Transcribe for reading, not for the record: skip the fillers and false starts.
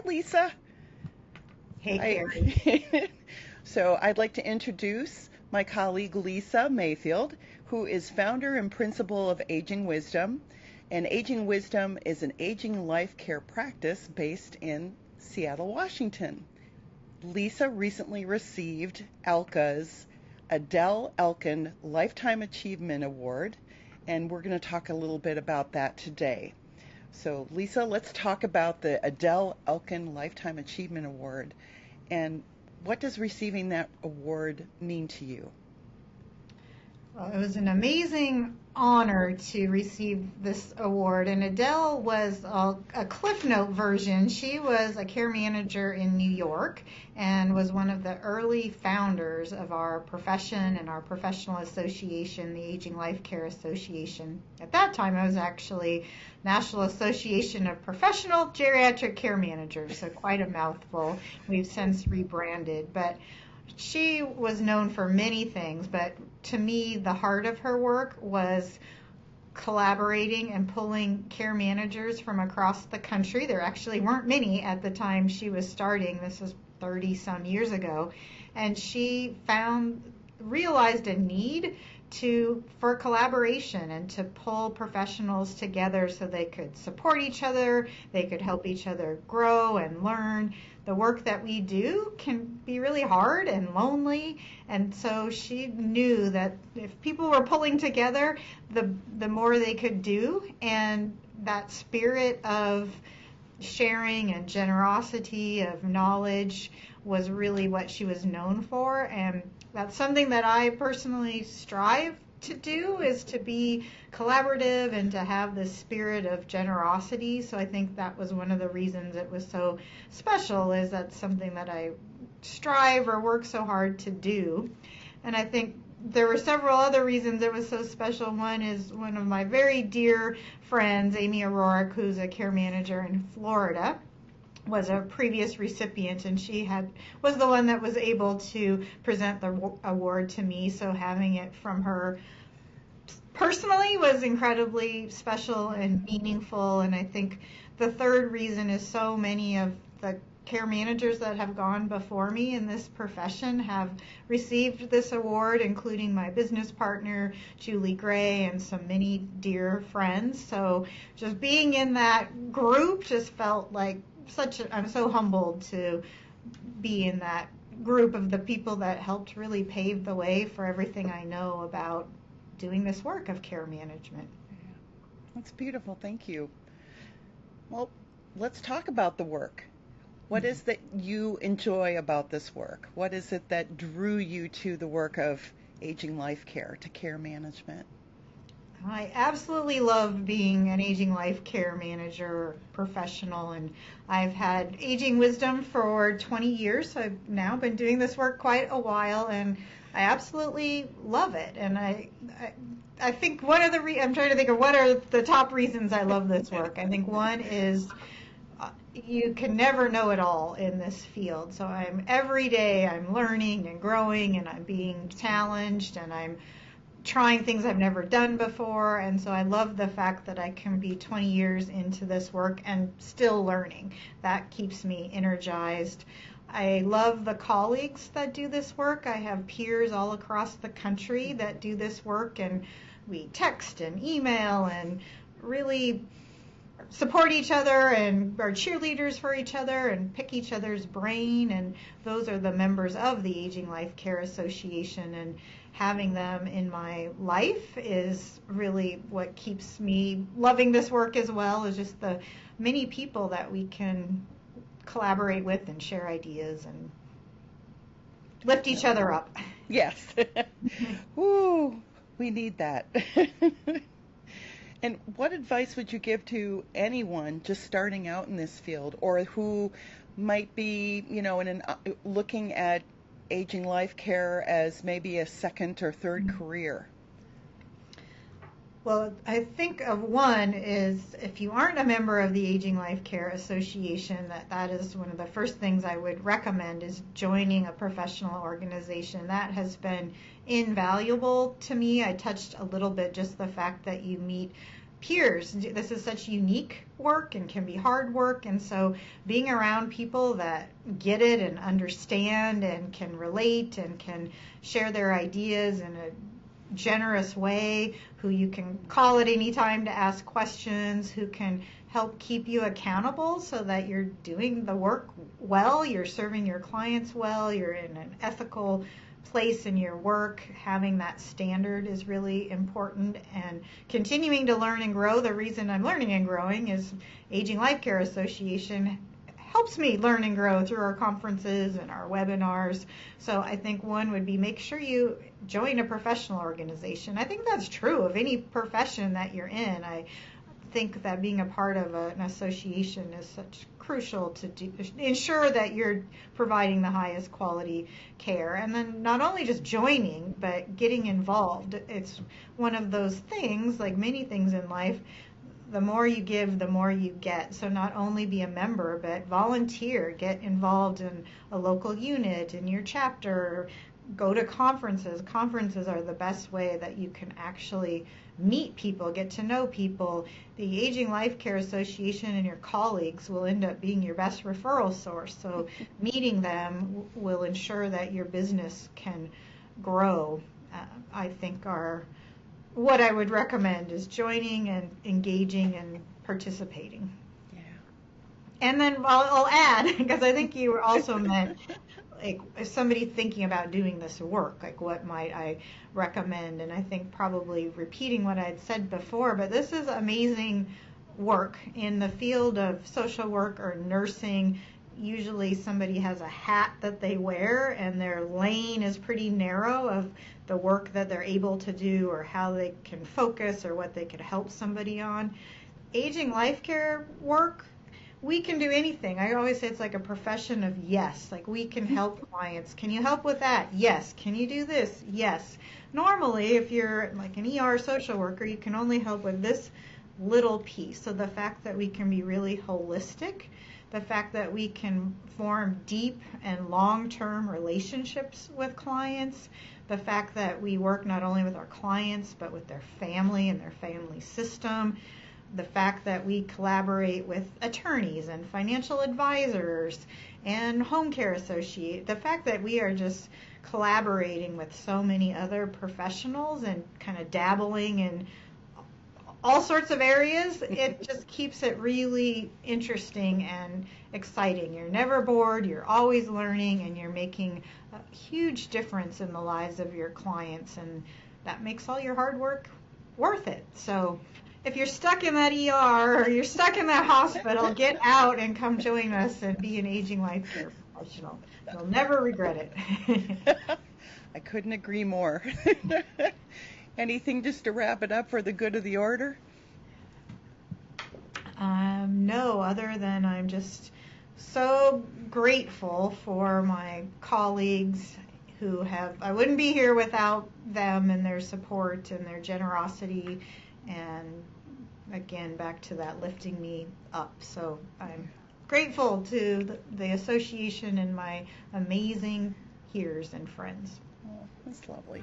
Lisa. Hey, Carrie. Hi. So I'd like to introduce my colleague Lisa Mayfield, who is founder and principal of Aging Wisdom. And Aging Wisdom is an aging life care practice based in Seattle, Washington. Lisa recently received ALCA's Adele Elkind Lifetime Achievement Award, and we're going to talk a little bit about that today. So, Lisa, let's talk about the Adele Elkind Lifetime Achievement Award. And what does receiving that award mean to you? Well, it was an amazing honor to receive this award, and Adele was a Cliff Note version. She was a care manager in New York and was one of the early founders of our profession and our professional association, the Aging Life Care Association. At that time, it was actually National Association of Professional Geriatric Care Managers, so quite a mouthful. We've since rebranded, but she was known for many things, but to me, the heart of her work was collaborating and pulling care managers from across the country. There actually weren't many at the time she was starting. This was 30 some years ago. And she realized a need for collaboration and to pull professionals together so they could support each other, they could help each other grow and learn. The work that we do can be really hard and lonely, and so she knew that if people were pulling together, the more they could do, and that spirit of sharing and generosity of knowledge was really what she was known for. And that's something that I personally strive to do, is to be collaborative and to have this spirit of generosity. So I think that was one of the reasons it was so special, is that's something that I strive or work so hard to do. And I think there were several other reasons it was so special. One is one of my very dear friends, Amy O'Rourke, who's a care manager in Florida, was a previous recipient, and she was the one that was able to present the award to me. So having it from her personally was incredibly special and meaningful. And I think the third reason is so many of the care managers that have gone before me in this profession have received this award, including my business partner, Julie Gray, and some many dear friends. So just being in that group just felt like I'm so humbled to be in that group of the people that helped really pave the way for everything I know about doing this work of care management. That's beautiful. Thank you. Well, let's talk about the work. What is that you enjoy about this work? What is it that drew you to the work of aging life care, to care management? I absolutely love being an aging life care manager professional, and I've had Aging Wisdom for 20 years, so I've now been doing this work quite a while, and I absolutely love it. And I think one of I'm trying to think of what are the top reasons I love this work. I think one is you can never know it all in this field. So every day I'm learning and growing, and I'm being challenged, and I'm trying things I've never done before. And so I love the fact that I can be 20 years into this work and still learning. That keeps me energized. I love the colleagues that do this work. I have peers all across the country that do this work, and we text and email and really support each other and are cheerleaders for each other and pick each other's brain. And those are the members of the Aging Life Care Association, and having them in my life is really what keeps me loving this work as well, is just the many people that we can collaborate with and share ideas and lift each other up. Yes. Woo, we need that. And what advice would you give to anyone just starting out in this field, or who might be, looking at aging life care as maybe a second or third career? Well, I think of one is, if you aren't a member of the Aging Life Care Association, that is one of the first things I would recommend, is joining a professional organization. That has been invaluable to me. I touched a little bit just the fact that you meet peers. This is such unique work and can be hard work, and so being around people that get it and understand and can relate and can share their ideas in a generous way, who you can call at any time to ask questions, who can help keep you accountable so that you're doing the work well, you're serving your clients well, you're in an ethical place in your work. Having that standard is really important, and continuing to learn and grow. The reason I'm learning and growing is Aging Life Care Association helps me learn and grow through our conferences and our webinars. So I think one would be make sure you join a professional organization. I think that's true of any profession that you're in. I think that being a part of an association is such crucial to ensure that you're providing the highest quality care. And then not only just joining, but getting involved. It's one of those things, like many things in life, the more you give, the more you get. So not only be a member, but volunteer, get involved in a local unit, in your chapter, go to conferences. Conferences are the best way that you can actually meet people, get to know people. The Aging Life Care Association and your colleagues will end up being your best referral source. So meeting them will ensure that your business can grow. I think what I would recommend is joining and engaging and participating. Yeah. And then I'll add, because I think you also meant, like, if somebody thinking about doing this work, like what might I recommend? And I think probably repeating what I'd said before, but this is amazing work in the field of social work or nursing. Usually somebody has a hat that they wear and their lane is pretty narrow of the work that they're able to do or how they can focus or what they could help somebody on. Aging life care work, we can do anything. I always say it's like a profession of yes. Like, we can help clients. Can you help with that? Yes. Can you do this? Yes. Normally, if you're like an ER social worker, you can only help with this little piece. So the fact that we can be really holistic, the fact that we can form deep and long-term relationships with clients, the fact that we work not only with our clients but with their family and their family system, the fact that we collaborate with attorneys and financial advisors and home care associates, the fact that we are just collaborating with so many other professionals and kind of dabbling in all sorts of areas, it just keeps it really interesting and exciting. You're never bored, you're always learning, and you're making a huge difference in the lives of your clients, and that makes all your hard work worth it. So if you're stuck in that ER or you're stuck in that hospital, get out and come join us and be an aging life care professional. You'll never regret it. I couldn't agree more. Anything just to wrap it up for the good of the order? No, other than I'm just so grateful for my colleagues who I wouldn't be here without them and their support and their generosity, and again, back to that lifting me up. So I'm grateful to the association and my amazing peers and friends. Oh, that's lovely.